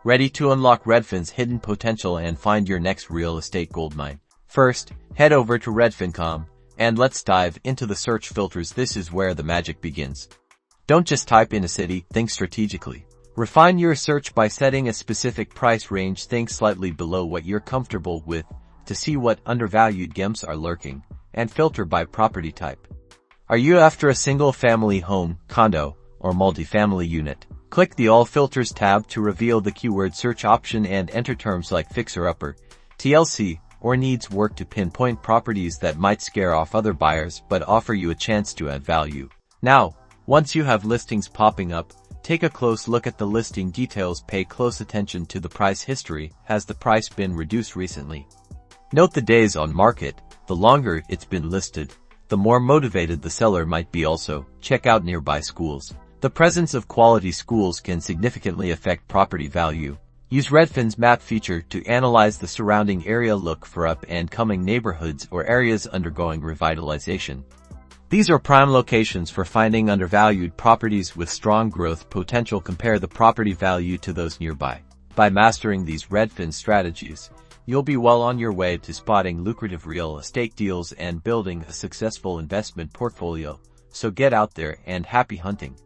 Ready to unlock Redfin's hidden potential and find your next real estate goldmine? First, head over to redfin.com and let's dive into the search filters. This is where the magic begins. Don't just type in a city, think strategically. Refine your search by setting a specific price range, think slightly below what you're comfortable with to see what undervalued gems are lurking, and filter by property type. Are you after a single-family home, condo, or multifamily unit? Click the All Filters tab to reveal the keyword search option and enter terms like fixer-upper, TLC, or needs work to pinpoint properties that might scare off other buyers but offer you a chance to add value. Now, once you have listings popping up, take a close look at the listing details. Pay close attention to the price history. Has the price been reduced recently? Note the days on market. The longer it's been listed, the more motivated the seller might be. Also, check out nearby schools. The presence of quality schools can significantly affect property value. Use Redfin's map feature to analyze the surrounding area. Look for up-and-coming neighborhoods or areas undergoing revitalization. These are prime locations for finding undervalued properties with strong growth potential. Compare the property value to those nearby. By mastering these Redfin strategies, you'll be well on your way to spotting lucrative real estate deals and building a successful investment portfolio. So get out there and happy hunting.